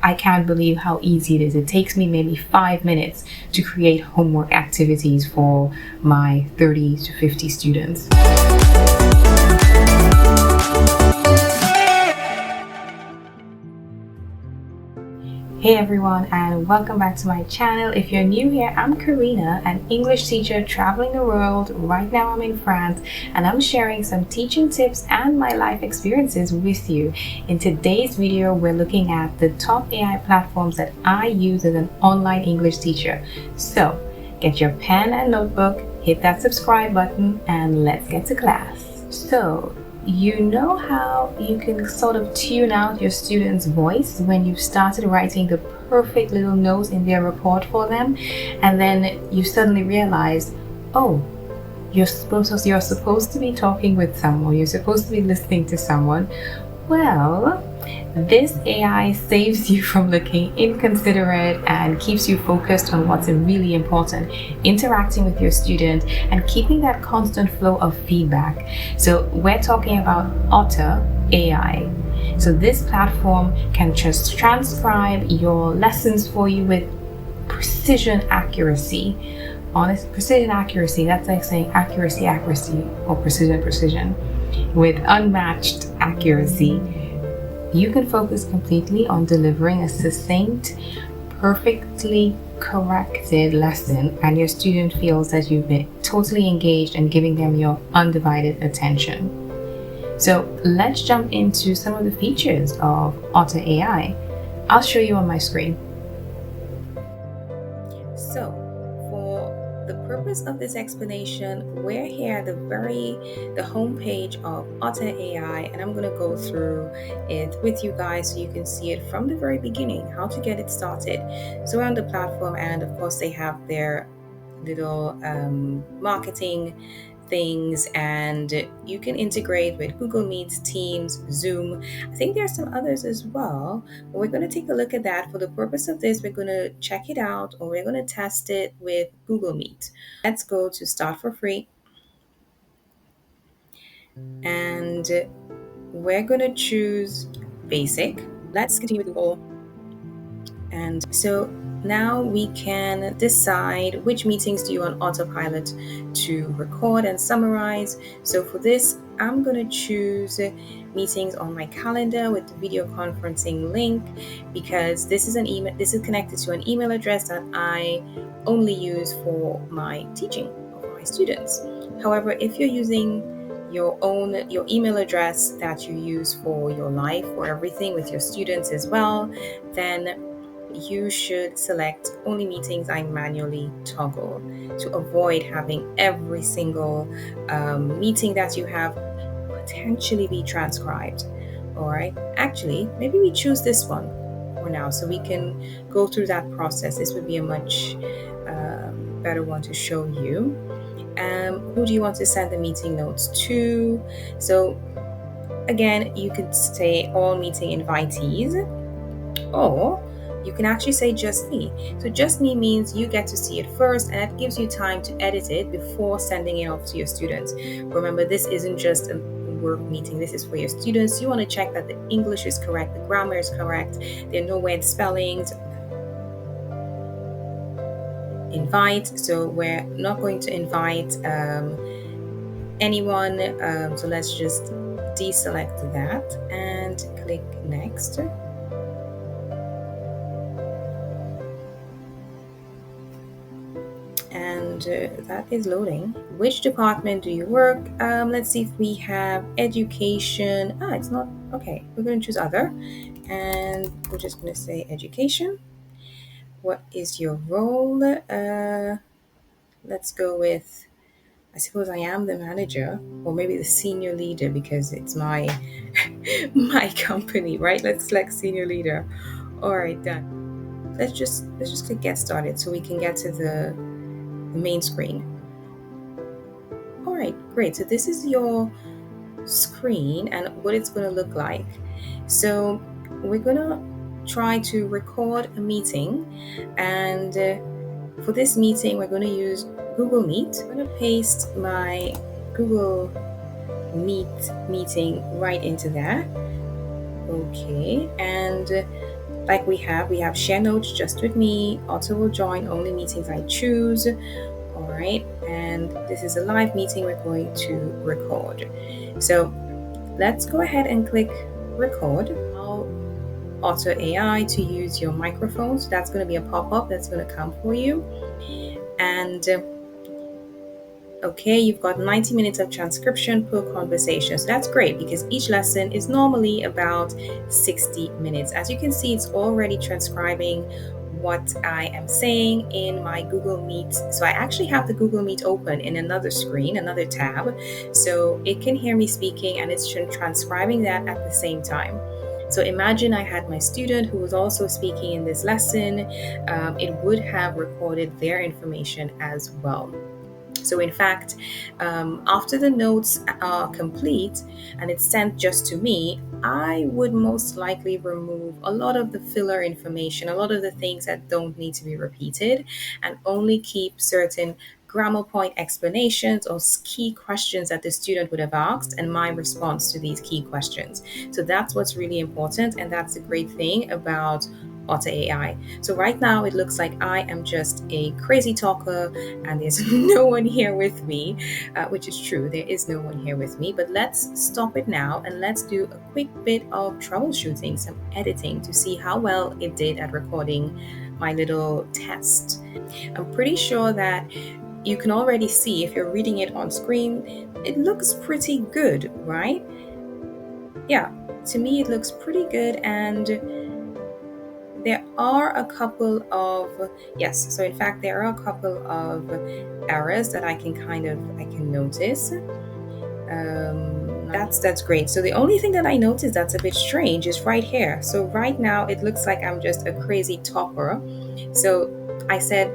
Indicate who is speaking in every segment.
Speaker 1: I can't believe how easy it is. It takes me maybe 5 minutes to create homework activities for my 30 to 50 students. Hey everyone, and welcome back to my channel. If you're new here, I'm Karina, an English teacher traveling the world. Right now I'm in France and I'm sharing some teaching tips and my life experiences with you. In today's video, we're looking at the top AI platforms that I use as an online English teacher. So get your pen and notebook, hit that subscribe button, and let's get to class. So you know how you can sort of tune out your student's voice when you've started writing the perfect little notes in their report for them, and then you suddenly realize, oh, you're supposed to be talking with someone, you're supposed to be listening to someone. Well, this AI saves you from looking inconsiderate and keeps you focused on what's really important, interacting with your student and keeping that constant flow of feedback. So we're talking about Otta AI. So this platform can just transcribe your lessons for you with precision accuracy. Honest precision accuracy, that's like saying accuracy or precision with unmatched accuracy. You can focus completely on delivering a succinct, perfectly corrected lesson, and your student feels that you've been totally engaged and giving them your undivided attention. So let's jump into some of the features of Otta AI. I'll show you on my screen. So for the purpose of this explanation, we're here at the home page of Otta AI, and I'm going to go through it with you guys so you can see it from the very beginning, how to get it started. So we're on the platform, and of course they have their little marketing things, and you can integrate with Google Meets, Teams, Zoom. I think there's some others as well, but we're going to take a look at that. For the purpose of this, we're going to check it out, or we're going to test it with Google Meet. Let's go to Start for Free, and we're going to choose Basic. Let's continue with Google. And so now we can decide which meetings do you want autopilot to record and summarize. So for this, I'm going to choose meetings on my calendar with the video conferencing link, because this is connected to an email address that I only use for my teaching or for my students. However, if you're using your email address that you use for your life or everything with your students as well, then you should select only meetings I manually toggle to avoid having every single meeting that you have potentially be transcribed. All right, actually, maybe we choose this one for now so we can go through that process. This would be a much better one to show you. Who do you want to send the meeting notes to? So again, you could say all meeting invitees, or you can actually say just me. So just me means you get to see it first, and it gives you time to edit it before sending it off to your students. Remember, this isn't just a work meeting. This is for your students. You want to check that the English is correct, the grammar is correct, there are no weird spellings. Invite. So we're not going to invite anyone. So let's just deselect that and click next. And that is loading. Which department do you work? Let's see if we have education. It's not. Okay, we're going to choose other, and we're just going to say education. What is your role? Let's go with, I suppose I am the manager, or maybe the senior leader, because it's my my company, right? Let's select senior leader. All right, done. Let's just click get started so we can get to the main screen. All right, great. So this is your screen and what it's going to look like. So we're going to try to record a meeting, and for this meeting we're going to use Google Meet. I'm going to paste my Google Meet meeting right into there. Okay, and like we have share notes just with me. Otta will join only meetings I choose. All right, and this is a live meeting we're going to record. So let's go ahead and click record. Allow Otta AI to use your microphone. So that's going to be a pop-up that's going to come for you. And okay, you've got 90 minutes of transcription per conversation. So that's great because each lesson is normally about 60 minutes. As you can see, it's already transcribing what I am saying in my Google Meet. So I actually have the Google Meet open in another screen, another tab. So it can hear me speaking and it's transcribing that at the same time. So imagine I had my student who was also speaking in this lesson. It would have recorded their information as well. So in fact, after the notes are complete and it's sent just to me, I would most likely remove a lot of the filler information, a lot of the things that don't need to be repeated, and only keep certain grammar point explanations or key questions that the student would have asked and my response to these key questions. So that's what's really important, and that's the great thing about Otta AI. So right now it looks like I am just a crazy talker and there's no one here with me, which is true. There is no one here with me, but let's stop it now and let's do a quick bit of troubleshooting, some editing to see how well it did at recording my little test. I'm pretty sure that you can already see, if you're reading it on screen, it looks pretty good, right? Yeah, to me it looks pretty good, and there are a couple of, yes, so in fact there are a couple of errors that I can notice. That's great. So the only thing that I noticed that's a bit strange is right here. So right now it looks like I'm just a crazy talker. So I said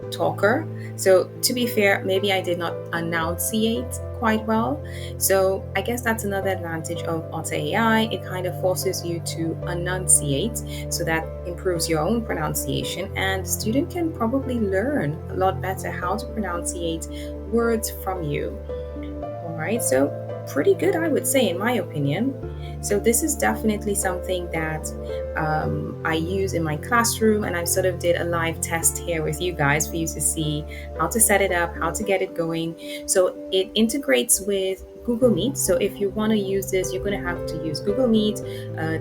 Speaker 1: talker. So to be fair, maybe I did not enunciate quite well. So I guess that's another advantage of Otta AI. It kind of forces you to enunciate, so that improves your own pronunciation, and the student can probably learn a lot better how to pronunciate words from you. All right, so pretty good, I would say, in my opinion. So this is definitely something that I use in my classroom, and I sort of did a live test here with you guys for you to see how to set it up, how to get it going. So it integrates with Google Meet. So if you want to use this, you're going to have to use Google Meet,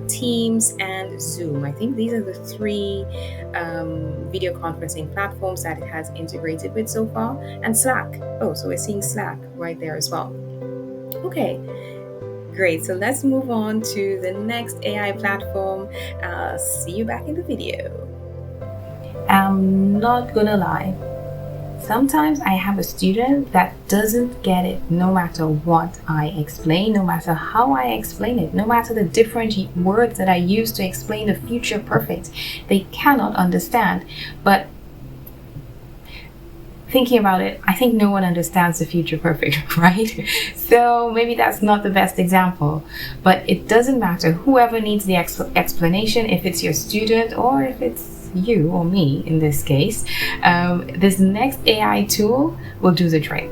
Speaker 1: Teams, and Zoom. I think these are the three video conferencing platforms that it has integrated with so far, and Slack. Oh, so we're seeing Slack right there as well. Okay, great. So let's move on to the next AI platform. See you back in the video. I'm not gonna lie. Sometimes I have a student that doesn't get it no matter what I explain, no matter how I explain it, no matter the different words that I use to explain the future perfect. They cannot understand. But thinking about it, I think no one understands the future perfect, right? So maybe that's not the best example, but it doesn't matter. Whoever needs the explanation, if it's your student or if it's you or me in this case, this next AI tool will do the trick.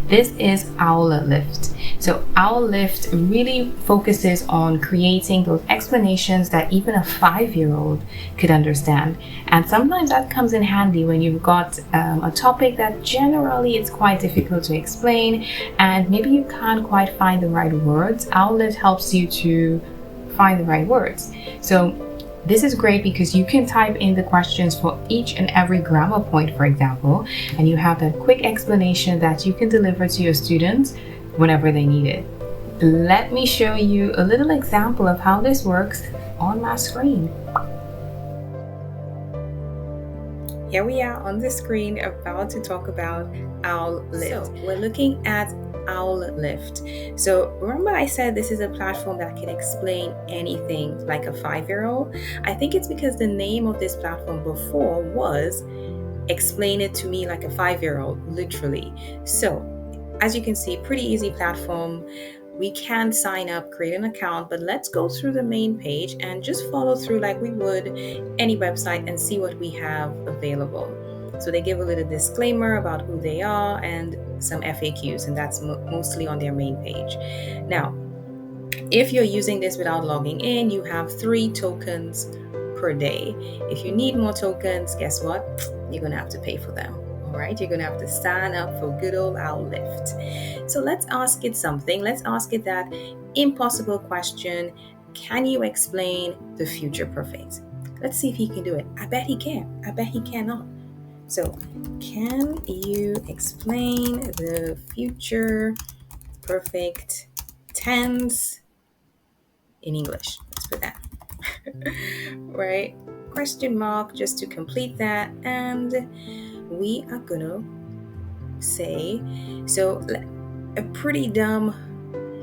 Speaker 1: This is Owllift. So Owllift really focuses on creating those explanations that even a 5-year-old could understand. And sometimes that comes in handy when you've got a topic that generally it's quite difficult to explain and maybe you can't quite find the right words. Owllift helps you to find the right words. So this is great because you can type in the questions for each and every grammar point, for example, and you have that quick explanation that you can deliver to your students whenever they need it. Let me show you a little example of how this works on my screen. Here we are on the screen about to talk about Owllift. So we're looking at Owllift. So remember I said this is a platform that can explain anything like a 5-year-old? I think it's because the name of this platform before was Explain It to Me Like a 5-year-old, literally. So as you can see, pretty easy platform. We can sign up, create an account, but let's go through the main page and just follow through like we would any website and see what we have available. So they give a little disclaimer about who they are and some FAQs, and that's mostly on their main page. Now, if you're using this without logging in, you have 3 tokens per day. If you need more tokens, guess what? You're going to have to pay for them. All right, you're going to have to sign up for good old Owllift. So let's ask it something. Let's ask it that impossible question. Can you explain the future perfect? Let's see if he can do it. I bet he can. I bet he cannot. So, can you explain the future perfect tense in English? Let's put that. Right? Question mark just to complete that. And we are gonna say, so a pretty dumb,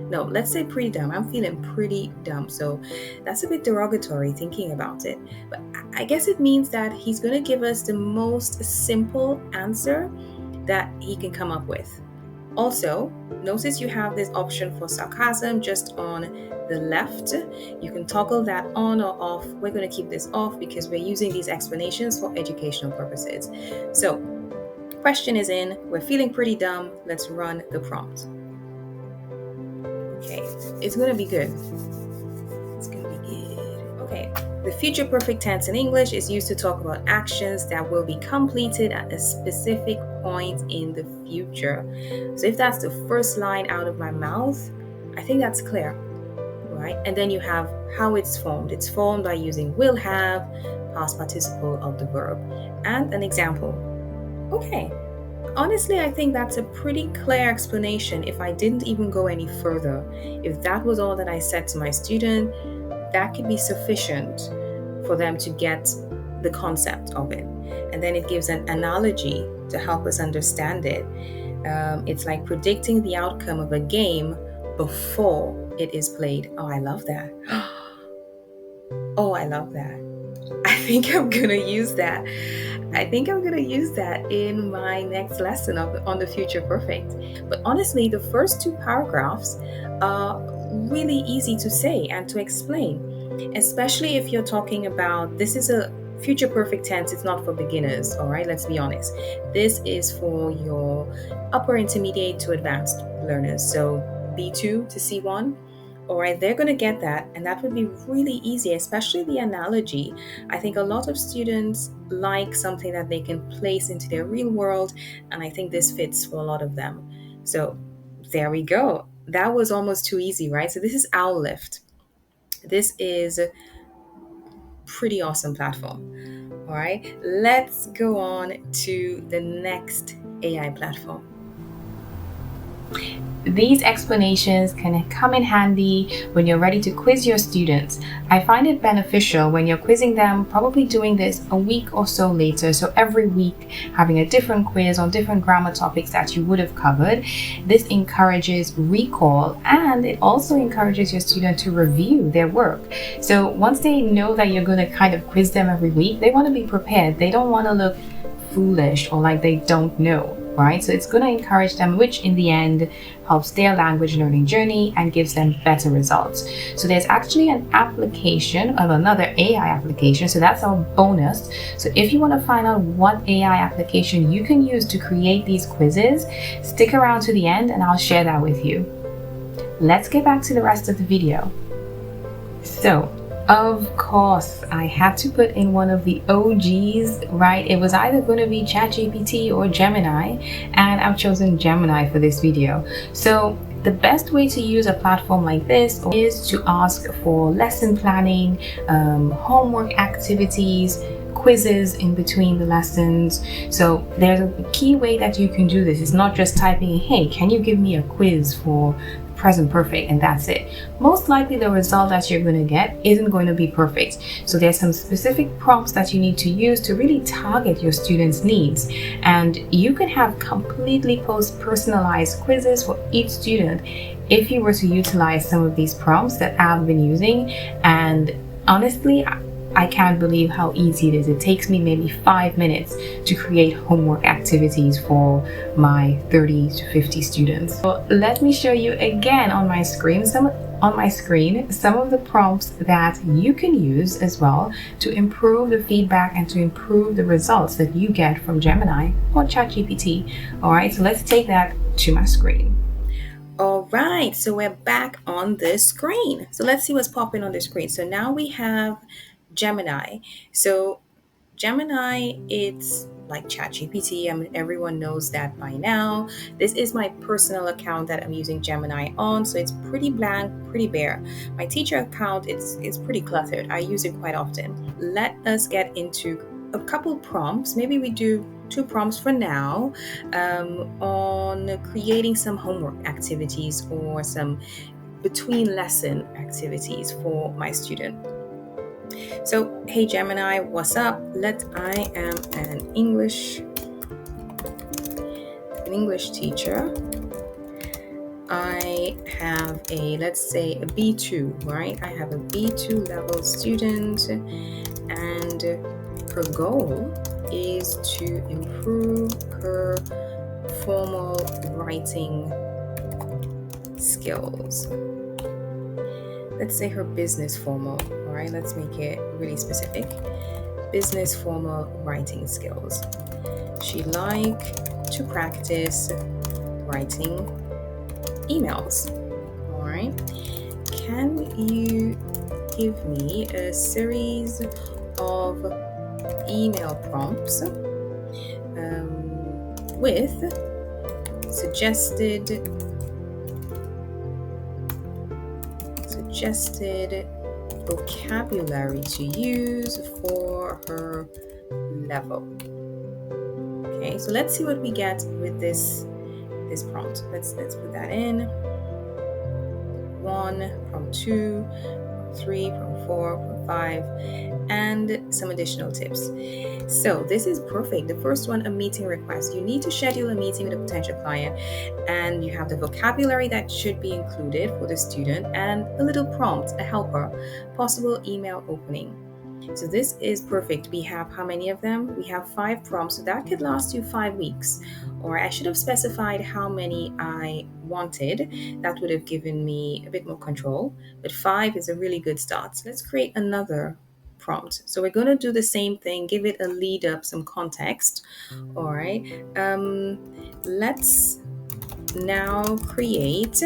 Speaker 1: no, let's say pretty dumb. I'm feeling pretty dumb. So that's a bit derogatory thinking about it. But I guess it means that he's going to give us the most simple answer that he can come up with. Also, notice you have this option for sarcasm just on the left. You can toggle that on or off. We're going to keep this off because we're using these explanations for educational purposes. So, question is in. We're feeling pretty dumb. Let's run the prompt. Okay, it's going to be good. It's going to be good. Okay, the future perfect tense in English is used to talk about actions that will be completed at a specific point in the future. So if that's the first line out of my mouth, I think that's clear, right? And then you have how it's formed. It's formed by using will have, past participle of the verb, and an example. Okay. Honestly, I think that's a pretty clear explanation if I didn't even go any further. If that was all that I said to my student, that could be sufficient for them to get the concept of it. And then it gives an analogy to help us understand it. It's like predicting the outcome of a game before it is played. Oh, I love that. Oh, I love that. I think I'm going to use that. I think I'm going to use that in my next lesson on the future perfect. But honestly, the first two paragraphs are really easy to say and to explain, especially if you're talking about, this is a future perfect tense. It's not for beginners, all right? Let's be honest. This is for your upper intermediate to advanced learners. So B2 to C1. All right, they're going to get that, and that would be really easy, especially the analogy. I think a lot of students like something that they can place into their real world, and I think this fits for a lot of them. So there we go. That was almost too easy, right? So this is Owllift. This is a pretty awesome platform. All right, let's go on to the next AI platform. These explanations can come in handy when you're ready to quiz your students. I find it beneficial when you're quizzing them, probably doing this a week or so later. So every week having a different quiz on different grammar topics that you would have covered. This encourages recall, and it also encourages your student to review their work. So once they know that you're going to kind of quiz them every week, they want to be prepared. They don't want to look foolish or like they don't know. Right? So it's going to encourage them, which in the end helps their language learning journey and gives them better results. So there's actually an application of another AI application. So that's our bonus. So if you want to find out what AI application you can use to create these quizzes, stick around to the end and I'll share that with you. Let's get back to the rest of the video. So, of course, I had to put in one of the OGs, right? It was either going to be ChatGPT or Gemini, and I've chosen Gemini for this video. So the best way to use a platform like this is to ask for lesson planning, homework activities, quizzes in between the lessons. So there's a key way that you can do this. It's not just typing, hey, can you give me a quiz for present perfect, and that's it. Most likely the result that you're going to get isn't going to be perfect. So there's some specific prompts that you need to use to really target your students' needs. And you can have completely personalized quizzes for each student if you were to utilize some of these prompts that I've been using. And honestly, I can't believe how easy it is. It takes me maybe 5 minutes to create homework activities for my 30 to 50 students. So let me show you again on my screen some of the prompts that you can use as well to improve the feedback and to improve the results that you get from Gemini or ChatGPT. All right, so let's take that to my screen. All right, so we're back on the screen. So let's see what's popping on the screen. So now we have Gemini. So Gemini, it's like ChatGPT. I mean, everyone knows that by now. This is my personal account that I'm using Gemini on, so it's pretty blank, pretty bare. My teacher account, it's pretty cluttered. I use it quite often. Let us get into a couple prompts. Maybe we do 2 prompts for now, on creating some homework activities or some between lesson activities for my student. So, hey Gemini, what's up? I am an English teacher. I have let's say a B2, right? I have a B2 level student, and her goal is to improve her formal writing skills. Let's say her business formal, all right? Let's make it really specific. Business formal writing skills. She'd like to practice writing emails, all right? Can you give me a series of email prompts with suggested vocabulary to use for her level? Okay, so let's see what we get with this prompt. Let's put that in. 1, prompt 2, 3, prompt 4, prompt 5, and some additional tips. So this is perfect. The first one, a meeting request. You need to schedule a meeting with a potential client, and you have the vocabulary that should be included for the student and a little prompt, a helper, possible email opening. So this is perfect. We have how many of them? We have 5 prompts, so that could last you 5 weeks. Or I should have specified how many I wanted. That would have given me a bit more control, but 5 is a really good start. So let's create another prompt. So we're going to do the same thing, give it a lead up, some context. All right. Let's now create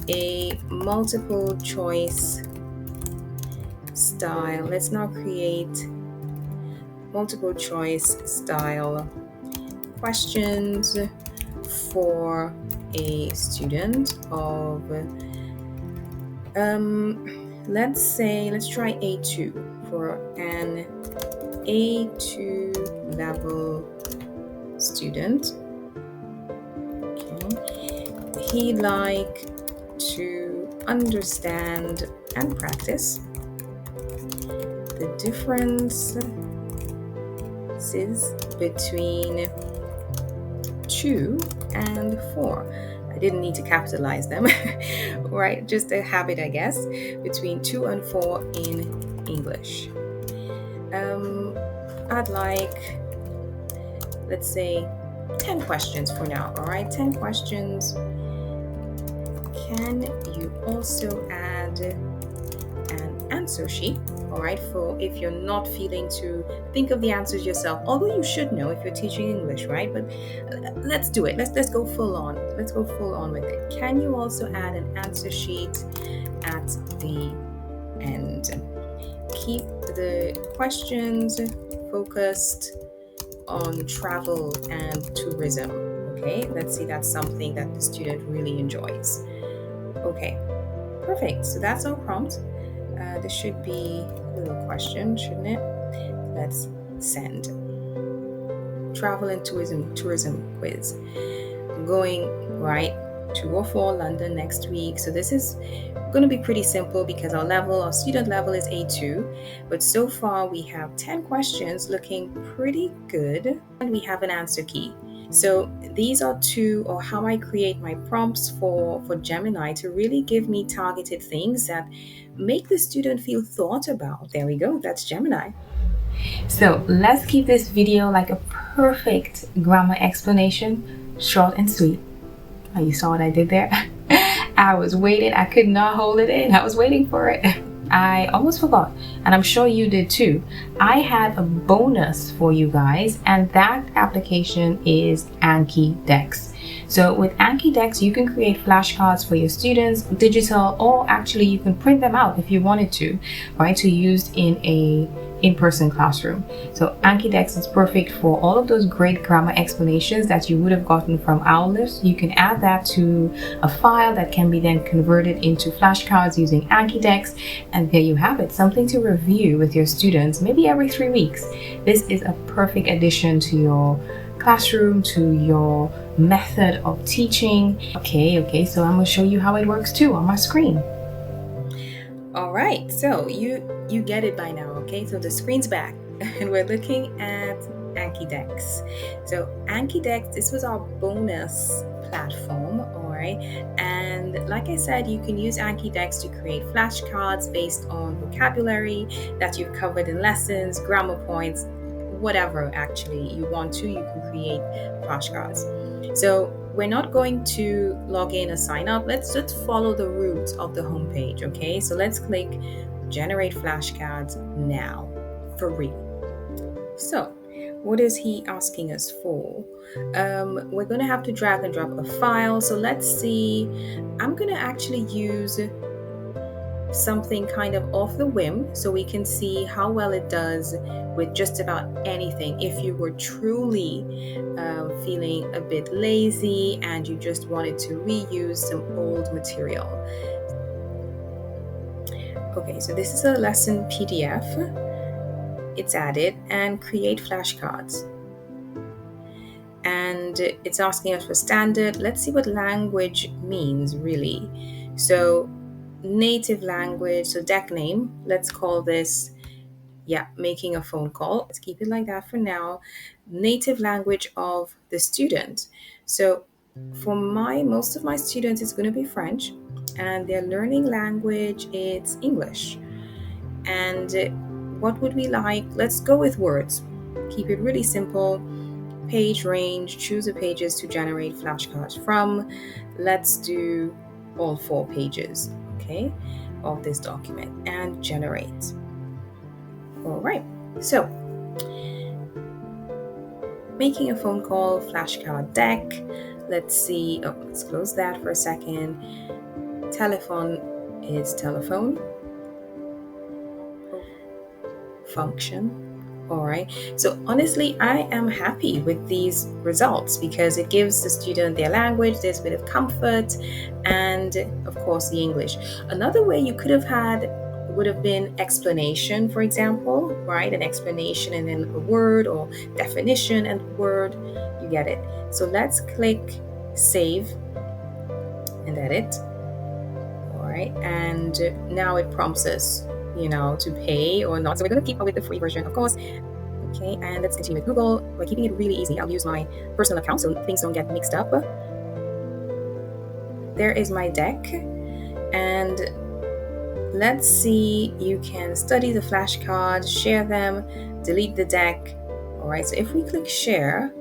Speaker 1: a multiple choice style. Let's now create multiple choice style questions for a student of let's try A2 for an A2 level student. Okay. He'd like to understand and practice the differences between 2 and 4. I didn't need to capitalize them, right? Just a habit, I guess, between 2 and 4 in English. I'd like, let's say, 10 questions for now, all right? 10 questions. Can you also add an answer sheet, all right, for if you're not feeling to think of the answers yourself, although you should know if you're teaching English, right? But let's do it. Let's go full on. Let's go full on with it. Can you also add an answer sheet at the end? Keep the questions focused on travel and tourism. Okay, let's see, that's something that the student really enjoys. Okay, perfect. So that's our prompt. This should be a little question, shouldn't it? Let's send. Travel and tourism quiz. I'm going right to or for London next week. So this is going to be pretty simple because our student level is A2. But so far we have 10 questions looking pretty good, and we have an answer key. So these are how I create my prompts for Gemini to really give me targeted things that make the student feel thought about. There we go, that's Gemini. So let's keep this video like a perfect grammar explanation, short and sweet. Oh, you saw what I did there? I was waiting, I could not hold it in. I was waiting for it. I almost forgot, and I'm sure you did too. I have a bonus for you guys, and that application is AnkiDecks. So with AnkiDecks, you can create flashcards for your students, digital, or actually you can print them out if you wanted to, right, to use in a in-person classroom. So AnkiDecks is perfect for all of those great grammar explanations that you would have gotten from Owllift. You can add that to a file that can be then converted into flashcards using AnkiDecks, and there you have it, something to review with your students maybe every 3 weeks. This is a perfect addition to your classroom, to your method of teaching. Okay, so I'm going to show you how it works too on my screen. All right, so you get it by now, okay? So the screen's back and we're looking at AnkiDecks. So AnkiDecks, this was our bonus platform, all right? And like I said, you can use AnkiDecks to create flashcards based on vocabulary that you've covered in lessons, grammar points, whatever actually you want to, you can create flashcards. So we're not going to log in or sign up. Let's just follow the route of the homepage, okay? So let's click generate flashcards now, free. So what is he asking us for? We're going to have to drag and drop a file. So let's see. I'm going to actually use something kind of off the whim so we can see how well it does with just about anything. If you were truly feeling a bit lazy and you just wanted to reuse some old material. Okay, so this is a lesson PDF. It's added, and create flashcards. And it's asking us for standard. Let's see what language means really. So native language, so deck name, let's call this, making a phone call. Let's keep it like that for now. Native language of the student. So for most of my students, it's going to be French, and their learning language, it's English. And what would we like? Let's go with words. Keep it really simple. Page range, choose the pages to generate flashcards from. Let's do all 4 pages, okay, of this document, and generate. All right, so making a phone call, flashcard deck. Let's see, let's close that for a second. Telephone is telephone. Function. All right, so honestly, I am happy with these results because it gives the student their language, there's a bit of comfort, and of course the English. Another way you could have had would have been explanation, for example, right? An explanation and then a word, or definition and word, you get it. So let's click save and edit. All right, and now it prompts us, to pay or not. So we're going to keep with the free version, of course. Okay, and let's continue with Google. We're keeping it really easy. I'll use my personal account so things don't get mixed up. There is my deck, and let's see, you can study the flashcards, share them, delete the deck. All right, so if we click share,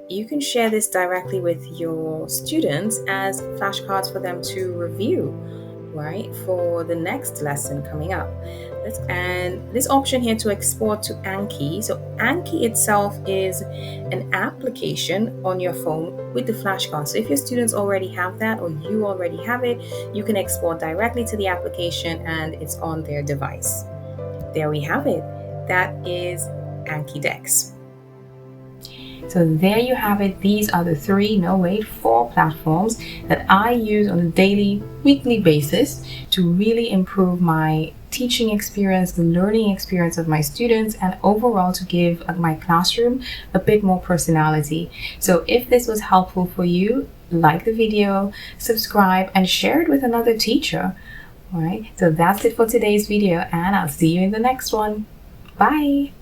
Speaker 1: you can share this directly with your students as flashcards for them to review, right, for the next lesson coming up. And this option here to export to Anki. So Anki itself is an application on your phone with the flashcards. So if your students already have that, or you already have it, you can export directly to the application and it's on their device. There we have it. That is AnkiDecks. So there you have it. These are the 4 platforms that I use on a daily, weekly basis to really improve my teaching experience, the learning experience of my students, and overall to give my classroom a bit more personality. So if this was helpful for you, like the video, subscribe, and share it with another teacher. All right, so that's it for today's video, and I'll see you in the next one. Bye.